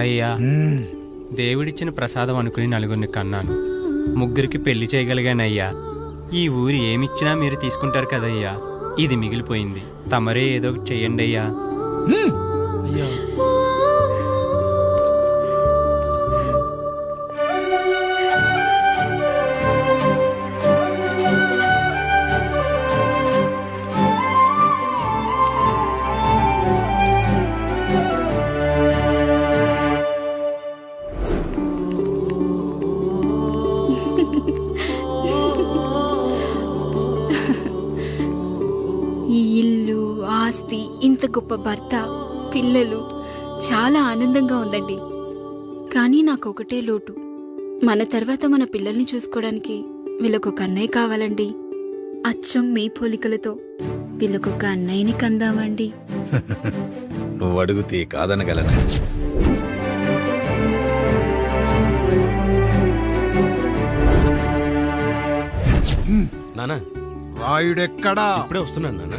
అయ్యా, దేవుడిచ్చిన ప్రసాదం అనుకుని నలుగురిని కన్నాను. ముగ్గురికి పెళ్లి చేయగలిగానయ్యా. ఈ ఊరి ఏమిచ్చినా మీరు తీసుకుంటారు కదయ్యా. ఇది మిగిలిపోయింది. తమరే ఏదో ఒకటి చెయ్యండి అయ్యా. అయ్యా ఈ ఇల్లు, ఆస్తి, ఇంత గొప్ప భర్త, పిల్లలు, చాలా ఆనందంగా ఉందండి. కానీ నాకు ఒకటే లోటు. మన తర్వాత మన పిల్లల్ని చూసుకోవడానికి వీళ్ళకొక అన్నయ్య కావాలండి. అచ్చం మీ పోలికలతో వీళ్ళకొక అన్నయ్యని కందామండి. నువ్వు అడిగితే కాదనగలనా? నానా రాయుడెక్కడా? ఇప్పుడే వస్తున్నాను నాన్న.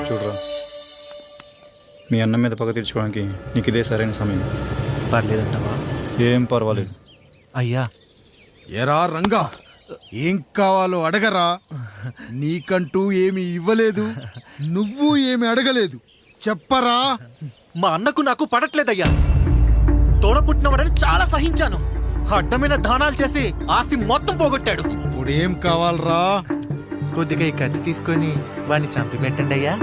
చూడరా, మీ అన్నం మీద పగ తీర్చుకోవడానికి నీకు ఇదే సరైన సమయం. పర్లేదంటావా? ఏం పర్వాలేదు. అయ్యా ఎరా రంగా, ఏం కావాలో అడగరా. నీకంటూ ఏమి ఇవ్వలేదు, నువ్వు ఏమి అడగలేదు. చెప్పరా. మా అన్నకు నాకు పడట్లేదయ్యా. తోడ పుట్టినవాడని చాలా సహించాను. అడ్డమైన దానాలు చేసి ఆస్తి మొత్తం పోగొట్టాడు. ఇప్పుడేం కావాలరా? కొద్దిగా ఈ కత్తి తీసుకొని వాడిని చంపి పెట్టండి అయ్యా.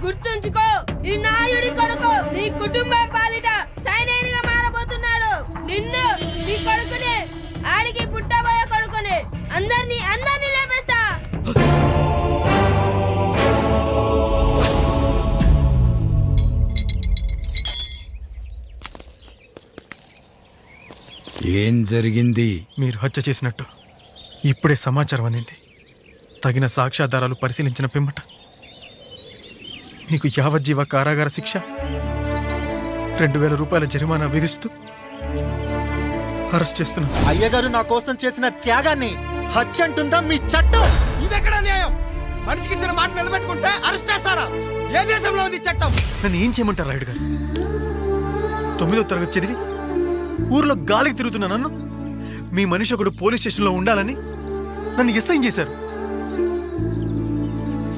గుర్తుంచుకో, ఈ నాయుడి కొడుకు నీ కుటుంబం పాలిట సైనికుడిగా మారబోతున్నాడు. నిన్ను, నీ కొడుకుని, ఆడికి పుట్టబోయే కొడుకుని, అందరినీ లేపేస్తా. ఏం జరిగింది? మీరు హత్య చేసినట్టు ఇప్పుడే సమాచారం అందింది. తగిన సాక్ష్యాధారాలు పరిశీలించిన పిమ్మట మీకు యావజ్జీవ కారాగార శిక్ష, 2000 రూపాయల జరిమానా విధిస్తూ అరెస్ట్ చేస్తున్నాను. అయ్యగారు నా కోసం చేసిన త్యాగాన్ని హత్య అంటుందా మీ చట్టం? ఇదెక్కడ న్యాయం? మనిషికి ఇచ్చిన మాట నిలబెట్టుకుంటే అరెస్ట్ చేస్తారా? ఏ దేశంలో ఉంది చట్టం? నన్ను ఏం చేయమంటారు రాయుడు గారు? 9వ తరగతి చదివి ఊర్లో గాలికి తిరుగుతున్నా నన్ను మీ మనిషి ఒకడు పోలీస్ స్టేషన్లో ఉండాలని నన్ను ఎస్ఐన్ చేశారు.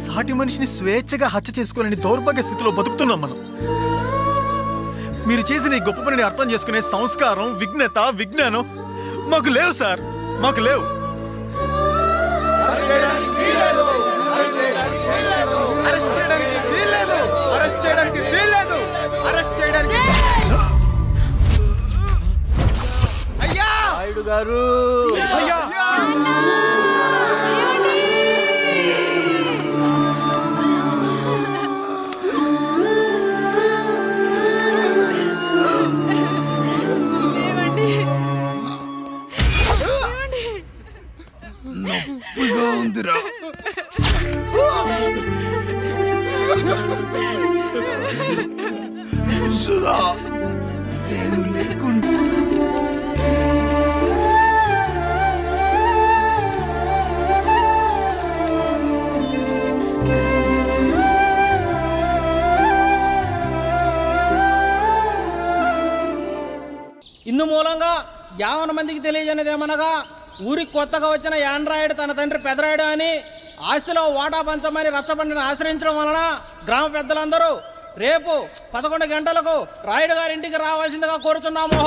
సాటి మనిషిని స్వేచ్ఛగా హత్య చేసుకోవాలని దౌర్భాగ్య స్థితిలో బతుకుతున్నాం మనం. మీరు చేసిన ఈ గొప్ప పనిని అర్థం చేసుకునే సంస్కారం, విజ్ఞత, విజ్ఞానం మాకు లేవు సార్, మాకు లేవు. నాయుడు గారు, నొప్పిగా ఉందిరా. సుధా, నేను లేకుండా ఇందు మూలంగా 50 మందికి తెలియజేయనిదేమనగా, ఊరికి కొత్తగా వచ్చిన యాండ్రాయిడ్ తన తండ్రి పెదరాయుడు అని ఆస్తిలో వాటా పంచమని రచ్చబండిని ఆశ్రయించడం వలన గ్రామ పెద్దలందరూ రేపు 11 గంటలకు రాయుడు గారింటికి రావాల్సిందిగా కోరుతున్నాము.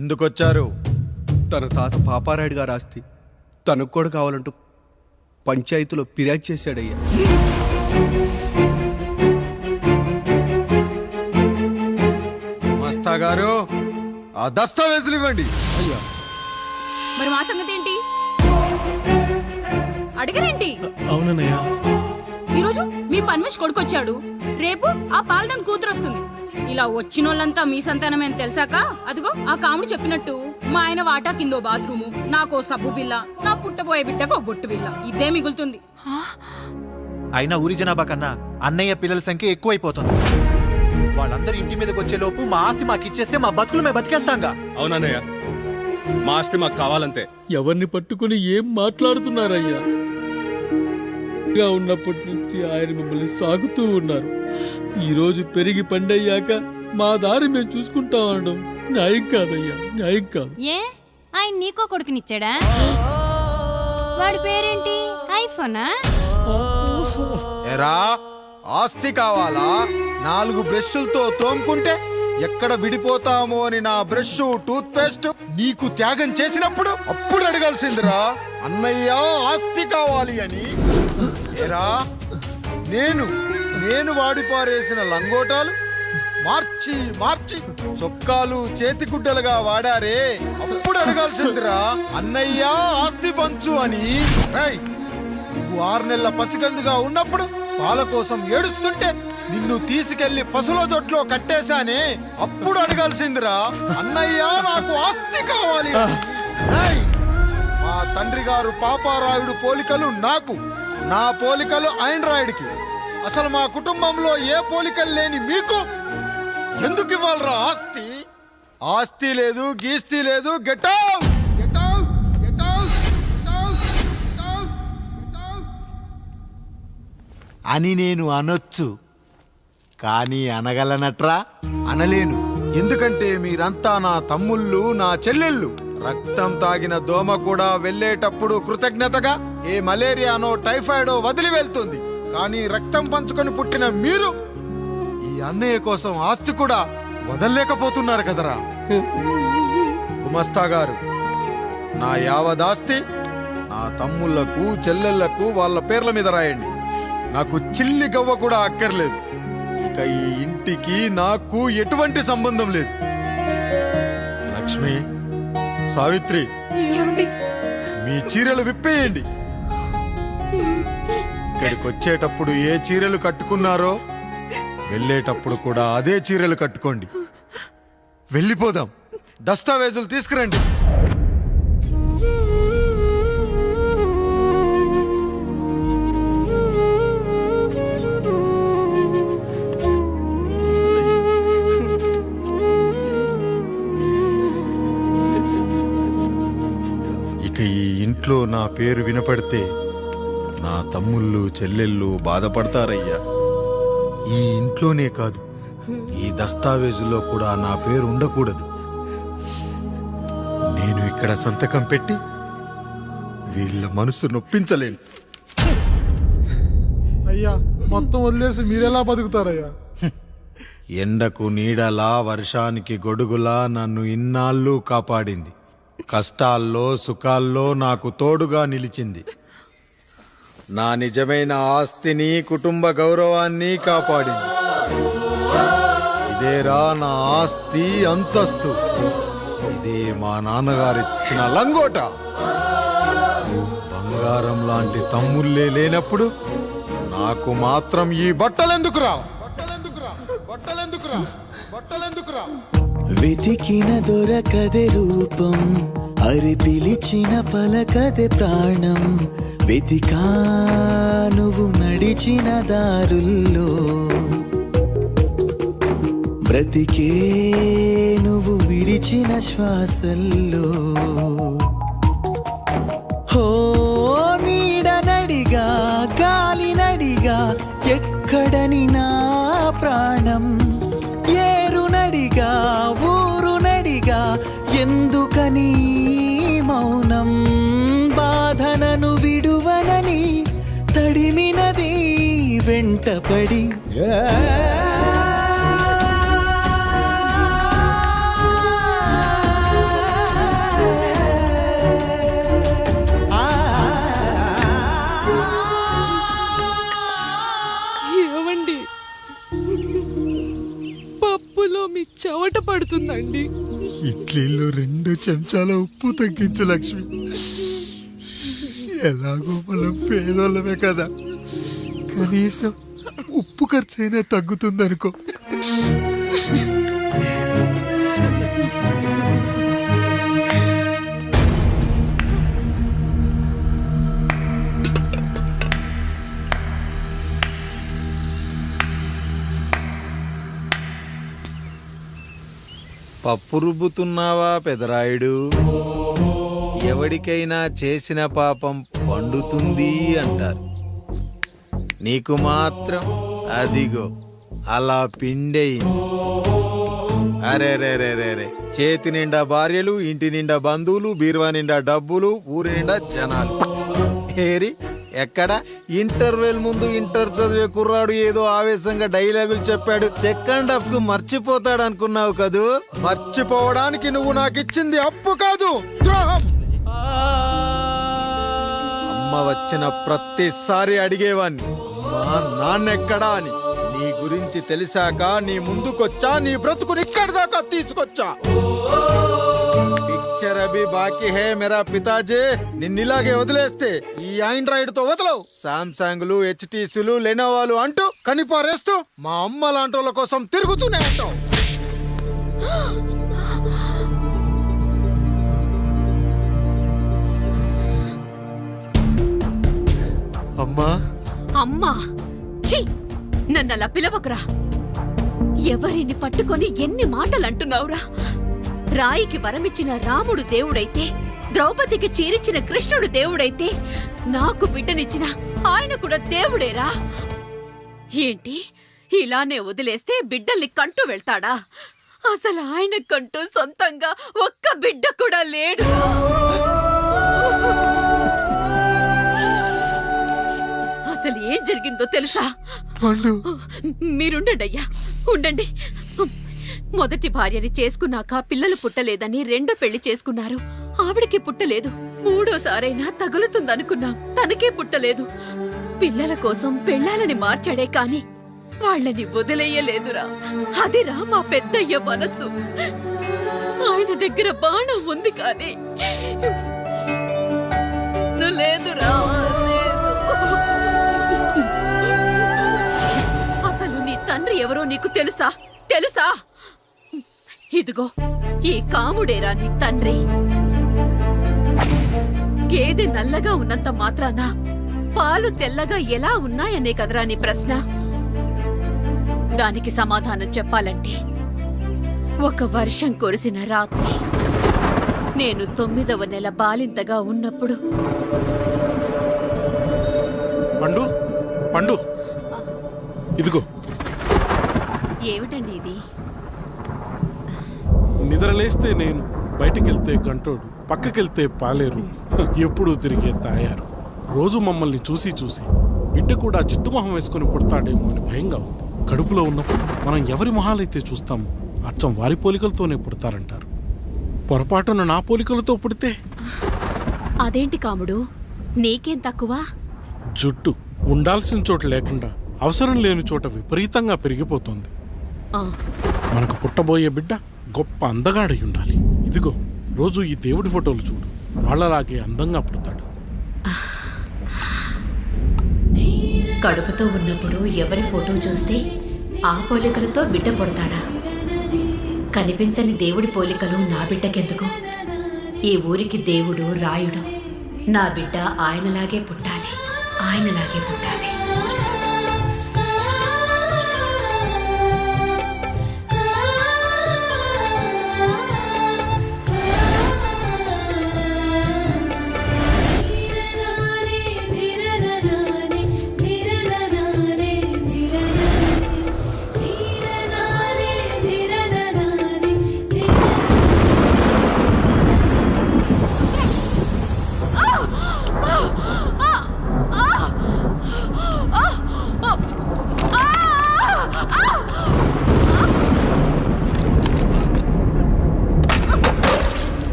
ఎందుకొచ్చారు? తన తాత పాపారాయుడు గారు ఆస్తి తనకు కూడా కావాలంటూ పంచాయతీలో ఫిర్యాదు చేశాడయ్యా. మస్తా గారు ఆ దస్తావేజులు ఇవ్వండి. అయ్యా మరి మా సంగతి ఏంటి? అడగరేంటి? అవునన్నయ్య. ఈరోజు మీ పన్మేష్ కొడుకొచ్చాడు, రేపు ఆ పాలదం కూతురు వస్తుంది. ఇలా వచ్చినోళ్ళంతా మీ సంతానమే అని తెలిసాక అదిగో ఆ కాముడు చెప్పినట్టు మా ఆయన వాటా కిందో బాత్రూము, నాకో సబ్బు బిల్ల, నా పుట్టబోయే బిడ్డకు ఒక బొట్టు బిల్ల, ఇదే మిగులుతుంది. అయినా ఊరి జనాభా కన్నా అన్నయ్య పిల్లల సంఖ్య ఎక్కువైపోతుంది. వాళ్ళందరూ ఇంటి మీదకి వచ్చే లోపు మా ఆస్తి మాకు ఇచ్చేస్తే మా బతుకులు మేము బతికేస్తాంగా. అవునన్నయ్య, మా ఆస్తి మాకు కావాలంతే. ఎవరిని పట్టుకుని ఏం మాట్లాడుతున్నారయ్యా? గా ఉన్నప్పటి నుంచి ఆయన మిమ్మల్ని సాగుతూ ఉన్నారు. ఈరోజు పెరిగి పండయ్యాక మా దారి మేము చూసుకుంటా అనడం న్యాయం కాదయ్యా, న్యాయం కాదు. ఏ ఆయన నీకో కొడుకునిచ్చాడా? వాడి పేరేంటి? ఐఫోనా? ఎరా ఆస్తి కావాలా? 4 బ్రష్లతో తోముకుంటే ఎక్కడ విడిపోతామో అని నా బ్రష్ టూత్ పేస్ట్ నీకు త్యాగం చేసినప్పుడు అప్పుడు అడగాల్సిందిరా అన్నయ్య ఆస్తి కావాలి అని. ఎరా నేను వాడిపారేసిన లంగోటాలు మార్చి మార్చి చొక్కాలు చేతిగుడ్డలుగా వాడారే, అప్పుడు అడగాల్సిందిరా అన్నయ్య ఆస్తి పంచు అని. నువ్వు 6 నెలల పసిగందుగా ఉన్నప్పుడు పాల కోసం ఏడుస్తుంటే నిన్ను తీసుకెళ్లి పశువుల దొడ్లో కట్టేశానే, అప్పుడు అడగాల్సిందిరా అన్నయ్య నాకు ఆస్తి కావాలి. మా తండ్రి గారు పాపారాయుడు పోలికలు నాకు, నా పోలికలు ఐన్రాయుడికి. అసలు మా కుటుంబంలో ఏ పోలికలు లేని మీకు ఎందుకు ఇవ్వాలరా ఆస్తి? ఆస్తి లేదు, గీస్తి లేదు. Get out, get out, get out, get out, get out, get out అని నేను అనొచ్చు, కానీ అనగలనట్రా? అనలేను. ఎందుకంటే మీరంతా నా తమ్ముళ్ళు, నా చెల్లెళ్ళు. రక్తం తాగిన దోమ కూడా వెళ్ళేటప్పుడు కృతజ్ఞతగా ఏ మలేరియానో టైఫాయిడో వదిలి వెళ్తుంది. కానీ రక్తం పంచుకొని పుట్టిన మీరు ఈ అన్నయ్య కోసం ఆస్తి కూడా వదల్లేకపోతున్నారు కదరా. గుమస్తా గారు, నా యావదాస్తి నా తమ్ముళ్లకు చెల్లెళ్లకు వాళ్ళ పేర్ల మీద రాయండి. నాకు చిల్లి గవ్వ కూడా అక్కర్లేదు. ఇక ఈ ఇంటికి నాకు ఎటువంటి సంబంధం లేదు. లక్ష్మి, సావిత్రి, మీ చీరలు విప్పేయండి. ఇక్కడికి వచ్చేటప్పుడు ఏ చీరలు కట్టుకున్నారో వెళ్ళేటప్పుడు కూడా అదే చీరలు కట్టుకోండి. వెళ్ళిపోదాం. దస్తావేజులు తీసుకురండి. ఇక ఈ ఇంట్లో నా పేరు వినపడితే నా తమ్ముళ్ళు చెల్లెళ్ళు బాధపడతారయ్యా. ఈ ఇంట్లోనే కాదు, ఈ దస్తావేజులో కూడా నా పేరు ఉండకూడదు. నేను ఇక్కడ సంతకం పెట్టి వీళ్ళ మనసు నొప్పించలేను. అయ్యా, మొత్తం వదిలేసి మీరెలా బతుకుతారయ్యా? ఎండకు నీడలా, వర్షానికి గొడుగులా నన్ను ఇన్నాళ్ళు కాపాడింది. కష్టాల్లో సుఖాల్లో నాకు తోడుగా నిలిచింది. నా నిజమైన ఆస్తిని, కుటుంబ గౌరవాన్ని కాపాడింది. ఇదేరా నా ఆస్తి, అంతస్తు. ఇదే మా నాన్నగారిచ్చిన లంగోట. బంగారం లాంటి తమ్ముళ్ళే లేనప్పుడు నాకు మాత్రం ఈ బట్టలెందుకురా? బట్టలెందుకురా? బట్టలెందుకురా? బట్టలెందుకురా? వెతికిన దొరకదే రూపం, అరి పిలిచిన పలకదే ప్రాణం. వెతికా నువ్వు నడిచిన దారుల్లో, బ్రతికే నువ్వు విడిచిన శ్వాసల్లో. హో నీడనడిగా, గాలినడిగా, ఎక్కడని నా ప్రాణం. ఏరునడిగా, ఊరునడిగా, ఎందుకని మౌనం. బాధనను విడువనని తడిమినది వెంటపడి. అవుతుందండి. ఇడ్లీలో 2 చెంచాల ఉప్పు తగ్గించు లక్ష్మి. ఎలాగో మనం పేదోళ్ళమే కదా, కనీసం ఉప్పు ఖర్చైనా తగ్గుతుందనుకో. పప్పు రుబ్బుతున్నావా పెదరాయుడు? ఎవడికైనా చేసిన పాపం పండుతుంది అంటారు, నీకు మాత్రం అదిగో అలా పిండయింది. అరే రే రే రే రే, చేతి నిండా భార్యలు, ఇంటి నిండా బంధువులు, బీరువా నిండా డబ్బులు, ఊరి నిండా జనాలు. ఏరి ఎక్కడ ఇంటర్వెల్ ముందు ఇంటర్ చదివే కుర్రాడు ఏదో ఆవేశంగా డైలాగులు చెప్పాడు, సెకండ్ హాఫ్ కు మర్చిపోతాడు అనుకున్నావు కదూ? మర్చిపోవడానికి నువ్వు నాకు ఇచ్చింది అప్పు కాదు, ద్రోహం. అమ్మ వచ్చిన ప్రతిసారి అడిగేవాణ్ణి, అమ్మా నాన్నెక్కడా అని. నీ గురించి తెలిసాక నీ ముందుకొచ్చా, నీ బ్రతుకుని ఇక్కడి దాకా తీసుకొచ్చా. పిక్చర్ అభి బాకీ హే మేరా పితాజీ. నిన్నిలాగే వదిలేస్తే ఈ ఆండ్రాయిడ్ తో వదలవు. సామ్సంగ్లు, హెచ్టీసీలు, లెనోవాలు అంటూ కనిపారేస్తూ మా అమ్మ లాంటి కోసం తిరుగుతూనే అంటావు. అమ్మా అమ్మా, ఛీ, నన్ను అలా పిలవకురా. ఎవరిని పట్టుకొని ఎన్ని మాటలు అంటున్నావురా? రాయికి వరమిచ్చిన రాముడు దేవుడైతే, ద్రౌపదికి చీరిచ్చిన కృష్ణుడు దేవుడైతే, నాకు బిడ్డనిచ్చిన ఆయన కూడా దేవుడేరా. ఏంటి, ఇలానే వదిలేస్తే బిడ్డల్ని కంటూ వెళ్తాడా? అసలు ఆయన కంటూ సొంతంగా ఒక్క బిడ్డ కూడా లేడు. అసలు ఏం జరిగిందో తెలుసా? మీరుండండి అయ్యా, ఉండండి. మొదటి భార్యని చేసుకున్నాక పిల్లలు పుట్టలేదని రెండో పెళ్లి చేసుకున్నారు. ఆవిడకి పుట్టలేదు. మూడోసారైనా తగులుతుందనుకున్నాం, తనకే పుట్టలేదు. పిల్లల కోసం పెళ్ళాలని మార్చాడే కాని వాళ్ళని వదిలేయలేదురా. అదిరా మా పెద్దయ్య మనసు. ఆయన దగ్గర బాణం ఉంది కానీ లేదురా. అసలు నీ తండ్రి ఎవరో నీకు తెలుసా? తెలుసా? ఇదిగో ఈ కాముడేరా నీ తండ్రి. గేదె నల్లగా ఉన్నంత మాత్రాన పాలు తెల్లగా ఎలా ఉన్నాయనే కదరా నీ ప్రశ్న. దానికి సమాధానం చెప్పాలంటే, ఒక వర్షం కురిసిన రాత్రి నేను 9వ నెల బాలింతగా ఉన్నప్పుడు. పండు పండు, ఇదిగో. ఏమిటండి ఇది? నిద్రలేస్తే నేను, బయటికెళ్తే గంటోడు, పక్కకెళ్తే పాలేరు, ఎప్పుడూ తిరిగే తాయారు. రోజు మమ్మల్ని చూసి చూసి బిడ్డ కూడా జిడ్డు మొహం వేసుకుని పుడతాడేమో అని భయంగా ఉంది. కడుపులో ఉన్నప్పుడు మనం ఎవరి మొహాలైతే చూస్తామో అచ్చం వారి పోలికలతోనే పుడతారంటారు. పొరపాటున నా పోలికలతో పుడితే? అదేంటి కాముడు, నీకేం తక్కువ? జుట్టు ఉండాల్సిన చోట లేకుండా అవసరం లేని చోట విపరీతంగా పెరిగిపోతుంది. మనకు పుట్టబోయే బిడ్డ గొప్ప అందగాడై ఉండాలి. ఇదిగో రోజు ఈ దేవుడి ఫోటోలు చూడు, వాళ్ళలాగే అందంగా పుడతాడు. కడుపుతో ఉన్నప్పుడు ఎవరి ఫోటో చూస్తే ఆ పోలికలతో బిడ్డ పుడతాడా? కనిపించని దేవుడి పోలికలు నా బిడ్డకెందుకు? ఈ ఊరికి దేవుడు రాయుడు. నా బిడ్డ ఆయనలాగే పుట్టాలి, ఆయనలాగే పుట్టాలి.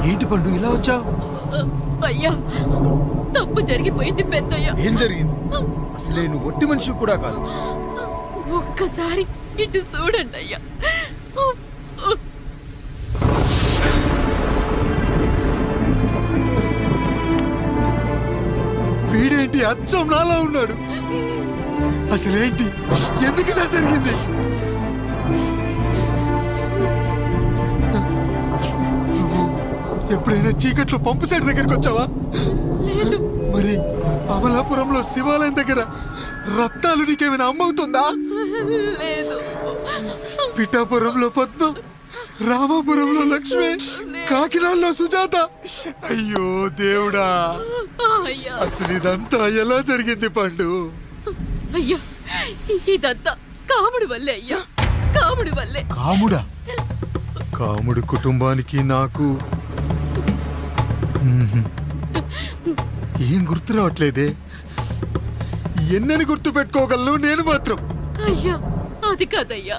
ఏంటి పండు ఇలా వచ్చావు? అయ్యా తప్పు జరిగిపోయింది పెద్దయ్యా. ఏం జరిగింది? అసలే నువ్వు ఒట్టి మనిషి కూడా కాదు. ఒక్కసారి ఇటు చూడండి అయ్యా. వీడేంటి అచ్చం నాలా ఉన్నాడు? అసలేంటి? ఎందుకు ఇలా జరిగింది? నువ్వు ఎప్పుడైనా చీకట్లో పంపు సైడ్ దగ్గరికి వచ్చావా? మరి అమలాపురంలో శివాలయం దగ్గర రత్నాలు నీకేమైనా అమ్మవుతుందా? లేదు. పిఠాపురంలో పద్మం, రామాపురంలో లక్ష్మి, కాకినాడలో సుజాత. అయ్యో దేవుడా, అయ్యా అసలు ఇదంతా ఎలా జరిగింది పండు? అయ్యా ఇదంతా కాముడి వల్లే అయ్యా, కాముడి వల్లే. కాముడా? కాముడు కుటుంబానికి నాకు ఏం గుర్తు రావట్లేదే. ఎన్నని గుర్తు పెట్టుకోగలను నేను మాత్రం. అయ్యా అది కాదయ్యా.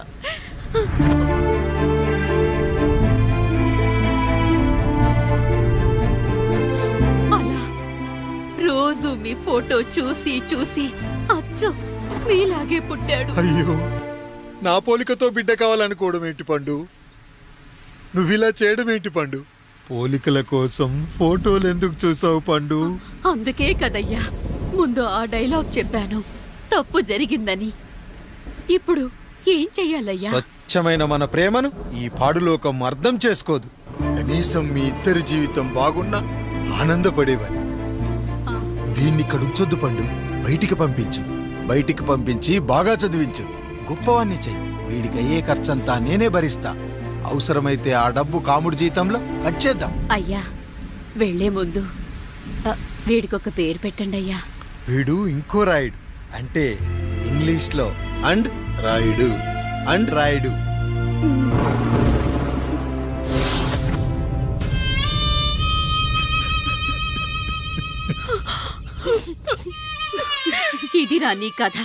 అలా రోజు మీ ఫోటో చూసి చూసి అచ్చం మీలాగే పుట్టాడు. అయ్యో, నా పోలికతో బిడ్డ కావాలనుకోవడం ఏంటి పండు? నువ్విలా చేయడం ఏంటి పండు? పోలికల కోసం ఫోటోలు ఎందుకు చూసావు పండు? అందుకే కదయ్యా ముందు ఆ డైలాగ్ చెప్పాను, తప్పు జరిగిందని. ఇప్పుడు ఏం చెయ్యాలయ్యా? స్వచ్ఛమైన మన ప్రేమను ఈ పాడులోకం అర్థం చేసుకోదు. కనీసం మీ ఇద్దరి జీవితం బాగున్నా ఆనందపడేవాడి. వీణ్ణి ఇక్కడ ఉంచొద్దు పండు, బయటికి పంపించు. బయటికి పంపించి బాగా చదివించు, గొప్పవాణ్ణి చెయ్యి. వీడికి అయ్యే ఖర్చంతా నేనే భరిస్తా. అవసరమైతే ఆ డబ్బు కాముడి జీతంలో కట్ చేద్దాం. అయ్యా వెళ్లే ముందు వీడికొక పేరు పెట్టండి అయ్యా. వీడు ఇంకో రాయుడు, అంటే ఇంగ్లీష్ లో అండ్ రాయుడు, అండ్ రాయుడు. ఇదిరా నీ కథ,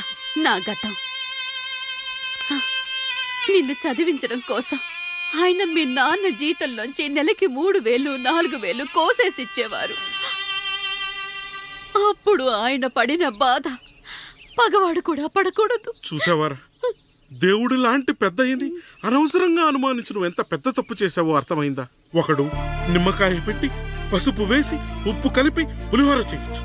నా గతం. నిన్ను చదివించడం కోసం ఆయన మీ నాన్న జీతంలోంచి నెలకి 3,000, 4,000 కోసేసిచ్చేవారు. అప్పుడు ఆయన పడిన బాధ పగవాడు కూడా పడకూడదు. చూసావారా, దేవుడు లాంటి పెద్దయ్యని అనవసరంగా అనుమానించడం ఎంత పెద్ద తప్పు చేశావో అర్థమైందా? ఒకడు నిమ్మకాయ పెట్టి పసుపు వేసి ఉప్పు కలిపి పులిహోర చేయొచ్చు,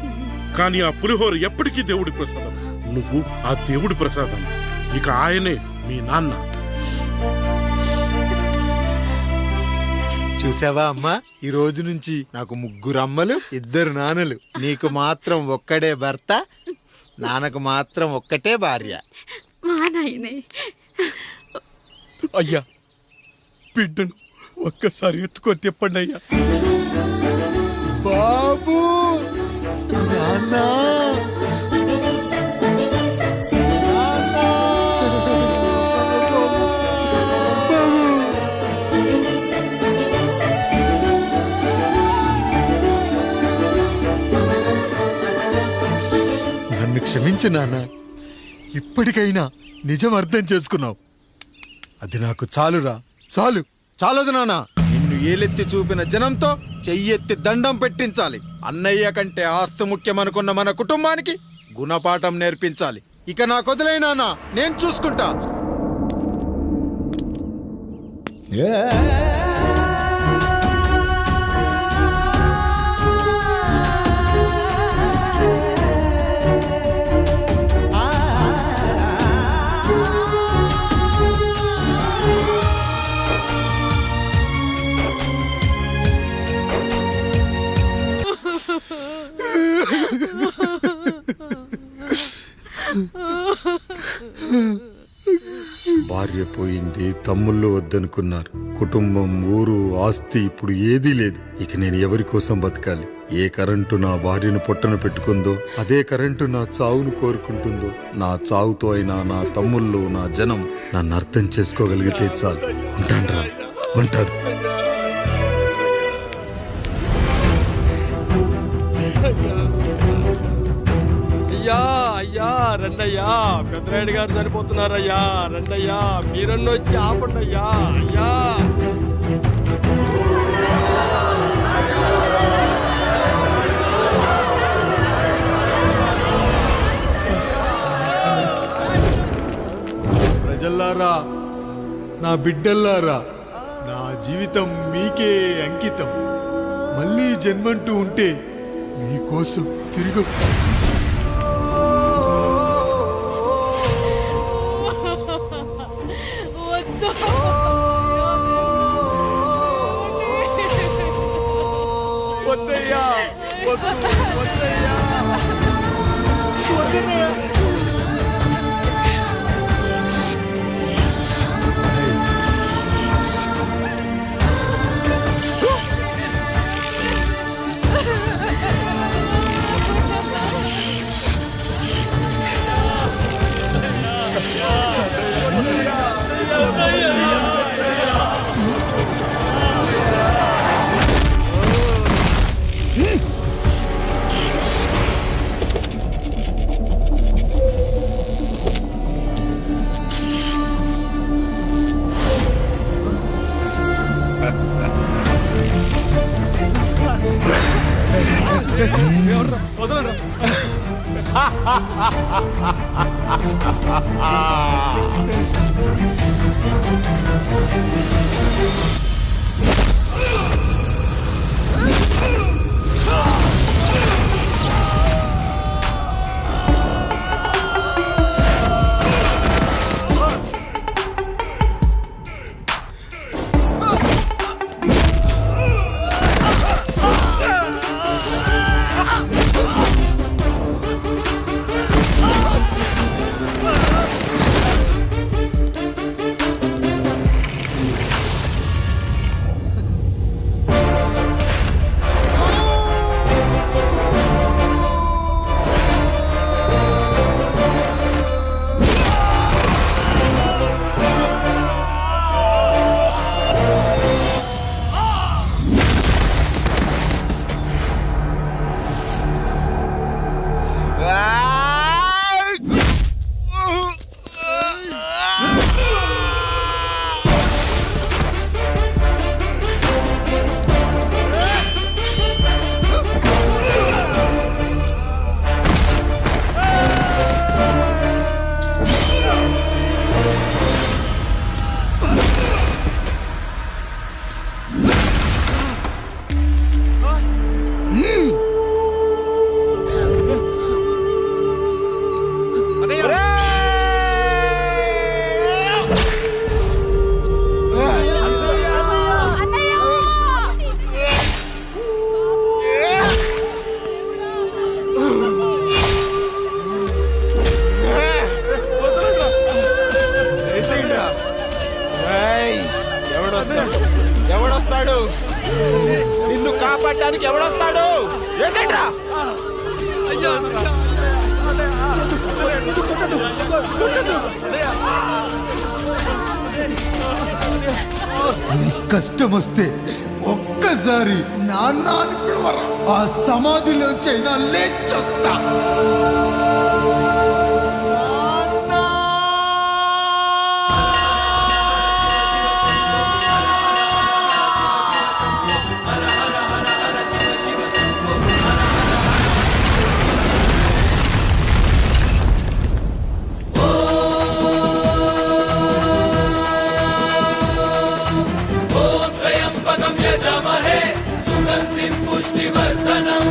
కానీ ఆ పులిహోర ఎప్పటికీ దేవుడి ప్రసాదం. నువ్వు ఆ దేవుడి ప్రసాదం. ఇక ఆయనే మీ నాన్న. చూసావా అమ్మా, ఈ రోజు నుంచి నాకు 3 అమ్మలు, 2 నాన్నలు. నీకు మాత్రం ఒక్కడే భర్త, నాన్నకు మాత్రం ఒక్కటే భార్య. మా నాయనే. అయ్యా, బిడ్డను ఒక్కసారి ఎత్తుకొని తిప్పండి అయ్యా. బాబు, నాన్న, నన్ను క్షమించు నాన్న. ఇప్పటికైనా నిజం అర్థం చేసుకున్నావు. అది నాకు చాలురా, చాలు. చాలదు నాన్న. నిన్ను ఏలెత్తి చూపిన జనంతో చెయ్యెత్తి దండం పెట్టించాలి. అన్నయ్య కంటే ఆస్తి ముఖ్యమనుకున్న మన కుటుంబానికి గుణపాఠం నేర్పించాలి. ఇక నాకు వదిలే నాన్న, నేను చూసుకుంటా. భార్య పోయింది, తమ్ముళ్ళు వద్దనుకున్నారు. కుటుంబం, ఊరు, ఆస్తి ఇప్పుడు ఏదీ లేదు. ఇక నేను ఎవరి కోసం బతకాలి? ఏ కరెంటు నా భార్యను పొట్టన పెట్టుకుందో అదే కరెంటు నా చావును కోరుకుంటుందో. నా చావుతో అయినా నా తమ్ముళ్ళు, నా జనం నన్ను అర్థం చేసుకోగలిగితే చాలు. ఉంటానురా, ఉంటాను. రండయ్యా పెద్దరాయుడు గారు చనిపోతున్నారయ్యా రండయ్యా మీరన్న వచ్చి ఆపండి అయ్యా అయ్యా ప్రజల్లారా నా బిడ్డల్లారా నా జీవితం మీకే అంకితం మళ్ళీ జన్మంటూ ఉంటే మీకోసం తిరిగి వస్తాను వద్దయ్యా వద్దు వద్దయ్యా వద్దయ్యా ఎవడొస్తాడు నిన్ను కాపాడటానికి ఎవడొస్తాడు వేసేట్రా కష్టం వస్తే ఒక్కసారి నాన్న అని పిలవరా ఆ సమాధిలోంచైనా లేచొస్తా పుష్టివర్ధనం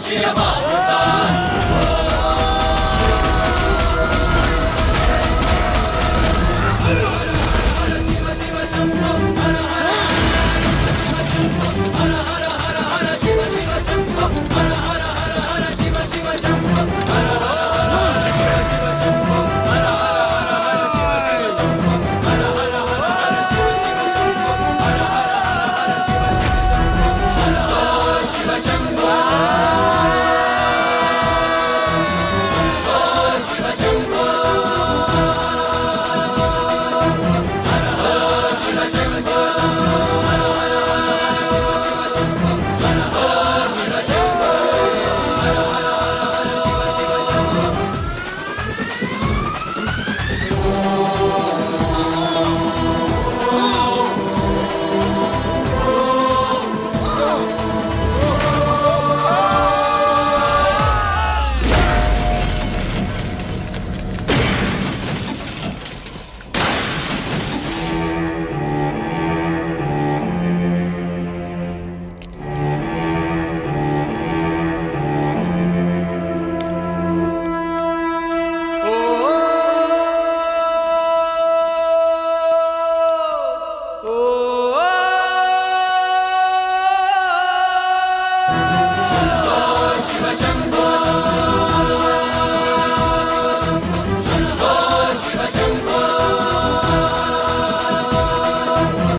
శివ